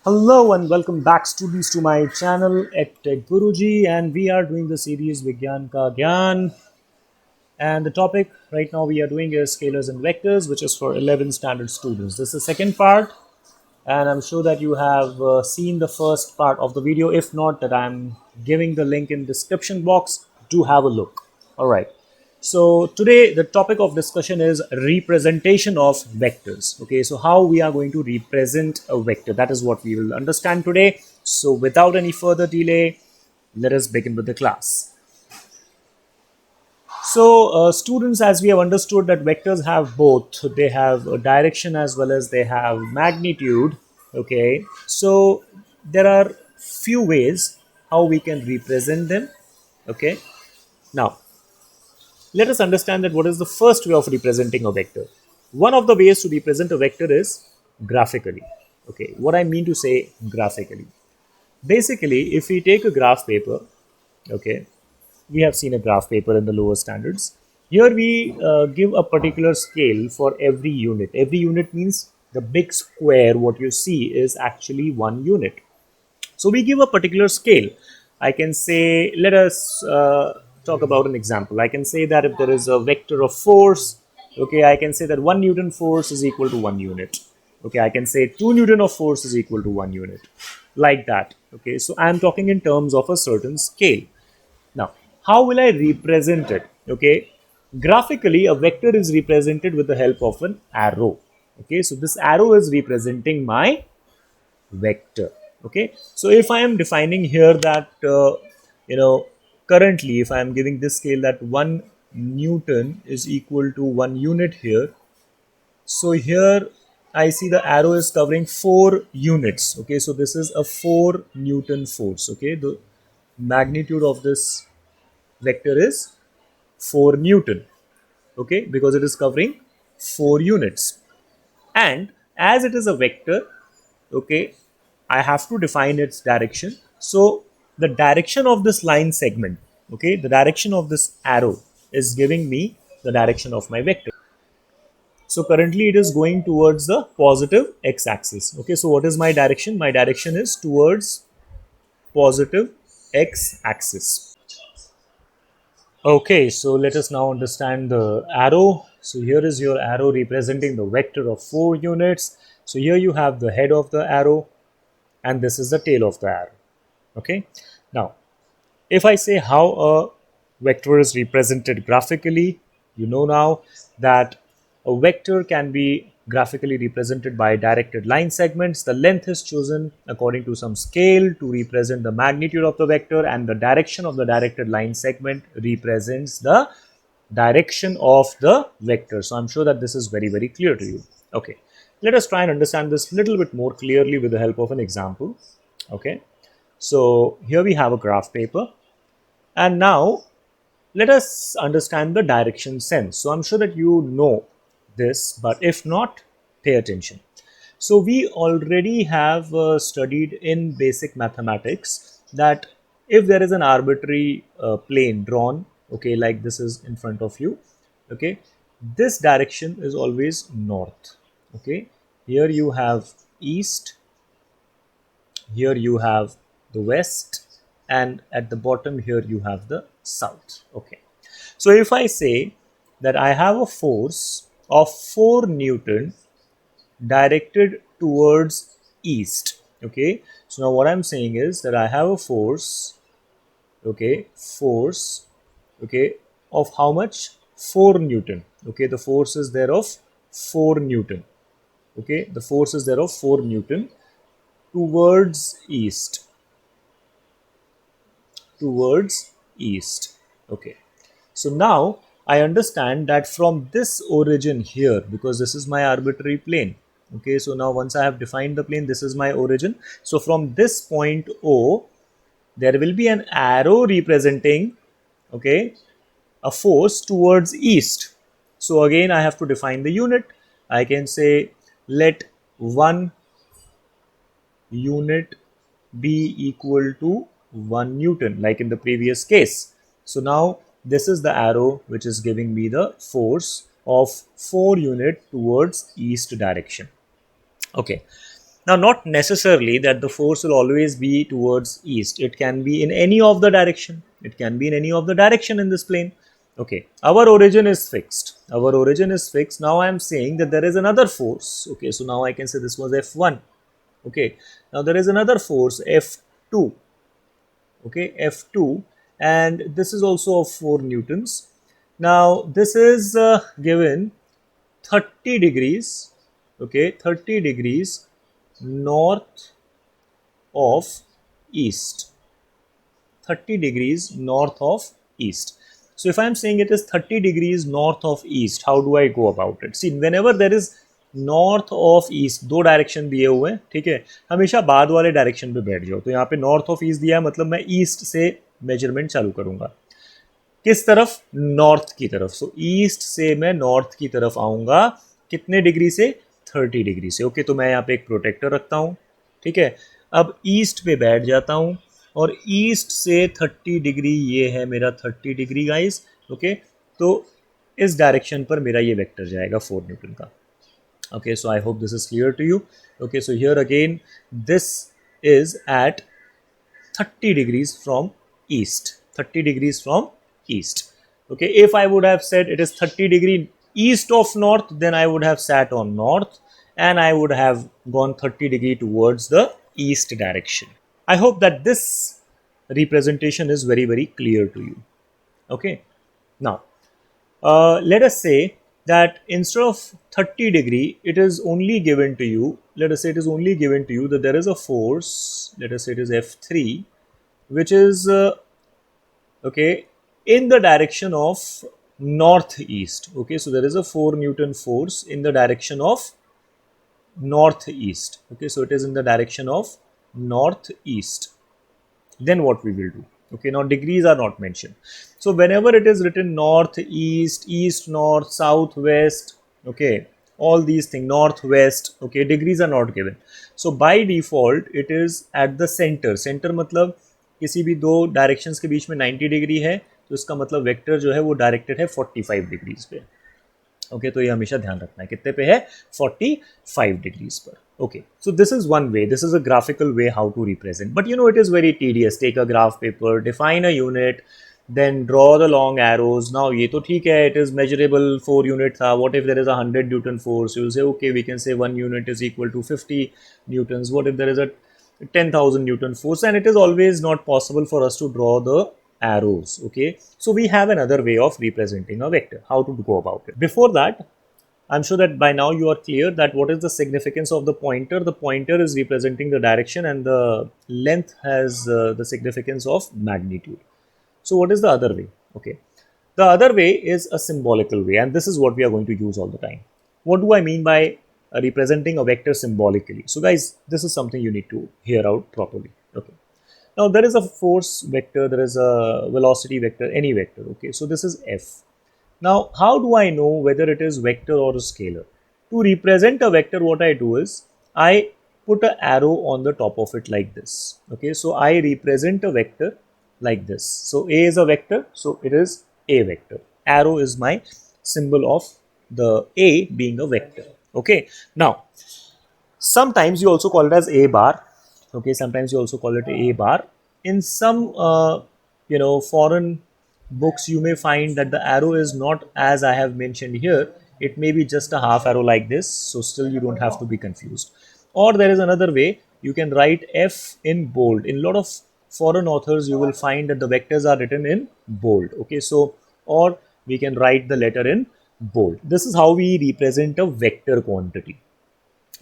Hello and welcome back students to my channel EdTech Guruji, and we are doing the series Vigyan Ka Gyan, and the topic right now we are doing is scalars and vectors, which is for 11th standard students. This is the second part, and I'm sure that you have seen the first part of the video. If not, that I'm giving the link in description box. Do have a look. All right. So today the topic of discussion is representation of vectors. Okay, so how we are going to represent a vector, that is what we will understand today. So without any further delay, let us begin with the class. So students, as we have understood that vectors have both, they have a direction as well as they have magnitude. Okay, so there are few ways how we can represent them. Okay, now let us understand that what is the first way of representing a vector. One of the ways to represent a vector is graphically. Okay, what I mean to say graphically, basically if we take a graph paper, okay, we have seen a graph paper in the lower standards. Here we give a particular scale for every unit. Every unit means the big square what you see is actually one unit. So we give a particular scale. I can say, let us talk about an example. I can say that if there is a vector of force, okay, I can say that 1 Newton force is equal to 1 unit. Okay, I can say 2 Newton of force is equal to 1 unit. Like that. Okay, so I'm talking in terms of a certain scale. Now, how will I represent it? Okay, graphically, a vector is represented with the help of an arrow. Okay, so this arrow is representing my vector. Okay, so if I am defining here that you know currently if I am giving this scale that 1 Newton is equal to 1 unit here, so here I see the arrow is covering 4 units. Okay, so this is a 4 Newton force. Okay, the magnitude of this vector is 4 Newton. Okay, because it is covering 4 units, and as it is a vector, okay, I have to define its direction. So the direction of this line segment, okay, the direction of this arrow is giving me the direction of my vector. So currently it is going towards the positive x-axis. Okay, so what is my direction? My direction is towards positive x-axis. Okay, so let us now understand the arrow. So here is your arrow representing the vector of 4 units. So here you have the head of the arrow, and this is the tail of the arrow. Okay, now if I say how a vector is represented graphically, you know now that a vector can be graphically represented by directed line segments. The length is chosen according to some scale to represent the magnitude of the vector, and the direction of the directed line segment represents the direction of the vector. So I'm sure that this is very clear to you. Okay, let us try and understand this little bit more clearly with the help of an example. Okay, so here we have a graph paper, and now let us understand the direction sense. So I'm sure that you know this, but if not, pay attention. So we already have studied in basic mathematics that if there is an arbitrary plane drawn, okay, like this is in front of you, okay, this direction is always north. Okay, here you have east, here you have the west, and at the bottom here you have the south. Okay, so if I say that I have a force of 4 Newton directed towards east. Okay, so now what I'm saying is that I have a force, okay, force, okay, of how much? 4 Newton. Okay, the force is there of 4 Newton. Okay, the force is there of 4 Newton towards east, towards east. Okay, so now I understand that from this origin here, because this is my arbitrary plane. Okay, so now once I have defined the plane, this is my origin. So from this point O, there will be an arrow representing, okay, a force towards east. So again I have to define the unit. I can say let 1 unit be equal to 1 Newton, like in the previous case. So now this is the arrow which is giving me the force of 4 unit towards east direction. Okay, Now, not necessarily that the force will always be towards east. It can be in any of the direction. It can be in any of the direction in this plane. Okay, our origin is fixed. Our origin is fixed. Now I am saying that there is another force. Okay, so now I can say this was F1. Okay, now there is another force F2. Okay, F2, and this is also of 4 newtons. Now this is given 30 degrees, okay, 30 degrees north of east, 30 degrees north of east. So if I am saying it is 30 degrees north of east, how do I go about it? See, whenever there is north of east, दो direction दिए हुए हैं, ठीक है, हमेशा बाद वाले direction पे बैठ जाओ. तो यहाँ पे नॉर्थ ऑफ ईस्ट दिया है, मतलब मैं ईस्ट से मेजरमेंट चालू करूंगा. किस तरफ? नॉर्थ की तरफ. सो ईस्ट से मैं नॉर्थ की तरफ आऊंगा. कितने डिग्री से? 30 डिग्री से. ओके, तो मैं यहाँ पे एक प्रोटेक्टर रखता हूँ, ठीक है. अब ईस्ट पे बैठ जाता हूँ और ईस्ट से 30 डिग्री, ये है मेरा 30 डिग्री गाइस. ओके, तो इस डायरेक्शन पर मेरा ये वेक्टर जाएगा 4 न्यूटन का. Okay, so I hope this is clear to you. Okay, so here again, this is at 30 degrees from east, 30 degrees from east. Okay, if I would have said it is 30 degree east of north, then I would have sat on north and I would have gone 30 degree towards the east direction. I hope that this representation is very, very clear to you. Okay, now let us say that instead of 30 degree, it is only given to you, let us say it is only given to you that there is a force, let us say it is F3, which is okay, in the direction of northeast. Okay, so there is a 4 Newton force in the direction of northeast. Okay, so it is in the direction of northeast. Then what we will do? Okay, now degrees are not mentioned. So whenever it is written north, east, east, north, south, west, okay, all these things, northwest, okay, degrees are not given. So by default, it is at the center. Center मतलब किसी भी दो directions के बीच में 90 degree है, तो इसका मतलब वेक्टर जो है वो डायरेक्टेड है 45 डिग्रीज पे. ओके, तो ये हमेशा ध्यान रखना है. कितने पे है? 45 डिग्रीज पर. Okay, so this is one way, this is a graphical way how to represent, but you know it is very tedious. Take a graph paper, define a unit, then draw the long arrows. Now ये तो ठीक है, it is measurable 4 unit था. What if there is a 100 Newton force? You will say okay, we can say 1 unit is equal to 50 newtons. What if there is a 10,000 Newton force? And it is always not possible for us to draw the arrows. Okay, so we have another way of representing a vector. How to go about it? Before that, I'm sure that by now you are clear that what is the significance of the pointer. The pointer is representing the direction and the length has the significance of magnitude. So what is the other way? Okay, the other way is a symbolical way, and this is what we are going to use all the time. What do I mean by representing a vector symbolically? So guys, this is something you need to hear out properly. Okay, now there is a force vector, there is a velocity vector, any vector. Okay, so this is F. Now, how do I know whether it is vector or a scalar? To represent a vector, what I do is I put an arrow on the top of it like this. Okay, so I represent a vector like this. So A is a vector, so it is A vector. Arrow is my symbol of the A being a vector. Okay, now sometimes you also call it as A bar. Okay, sometimes you also call it A bar. In some foreign books, you may find that the arrow is not as I have mentioned here. It may be just a half arrow like this, so still you don't have to be confused. Or there is another way, you can write F in bold. In a lot of foreign authors, you will find that the vectors are written in bold. Okay, so or we can write the letter in bold. This is how we represent a vector quantity.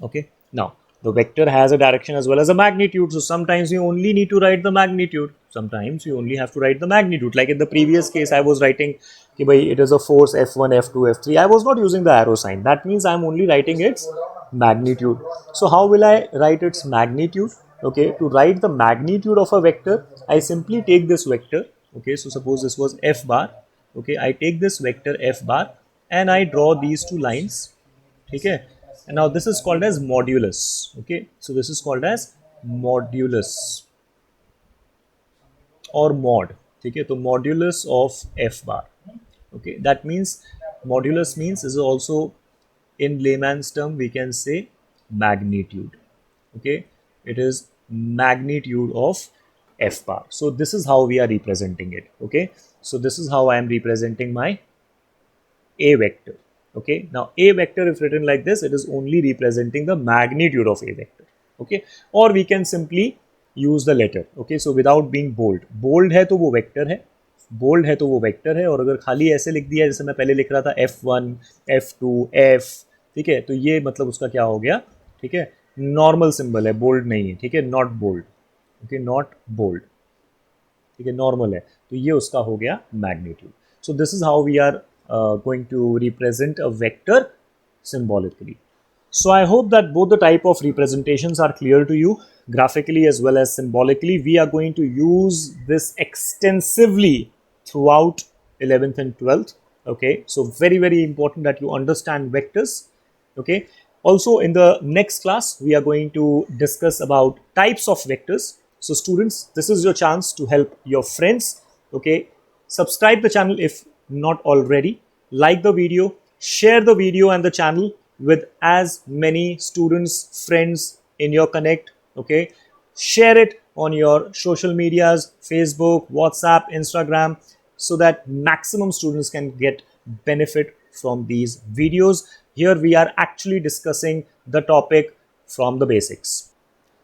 Okay, now the vector has a direction as well as a magnitude. So sometimes you only need to write the magnitude. Sometimes you only have to write the magnitude. Like in the previous case, I was writing, it is a force F1, F2, F3. I was not using the arrow sign. That means I'm only writing its magnitude. So how will I write its magnitude? Okay, to write the magnitude of a vector, I simply take this vector. Okay, so suppose this was F bar. Okay, I take this vector F bar and I draw these two lines. Okay, and now this is called as modulus. Okay, so this is called as modulus or mod. Okay, so modulus of F bar. Okay, that means modulus means is also in layman's term we can say magnitude. Okay, it is magnitude of f bar. So this is how we are representing it. Okay, so this is how I am representing my a vector. Okay, now a vector, if written like this, it is only representing the magnitude of a vector. Okay, or we can simply use the letter. Okay, so without being bold, bold है तो वो vector है, bold है तो वो vector है, और अगर खाली ऐसे लिख दिया जैसे मैं पहले लिख रहा था f1 f2 f, ठीक है, तो ये मतलब उसका क्या हो गया, ठीक है, नॉर्मल सिंबल है, बोल्ड नहीं है, ठीक है, not bold, okay, not bold, ठीक है, नॉर्मल है, तो ये उसका हो गया magnitude. So this is how we are going to represent a vector symbolically. So I hope that both the type of representations are clear to you, graphically as well as symbolically. We are going to use this extensively throughout 11th and 12th. Okay, so very, very important that you understand vectors. Okay, also in the next class we are going to discuss about types of vectors. So students, this is your chance to help your friends. Okay, subscribe the channel if not already, like the video, share the video and the channel with as many students, friends in your connect. Okay, share it on your social medias, Facebook, WhatsApp, Instagram, so that maximum students can get benefit from these videos. Here we are actually discussing the topic from the basics.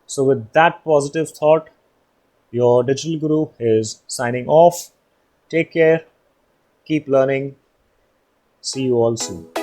So with that positive thought, your digital guru is signing off. Take care, keep learning. See you all soon.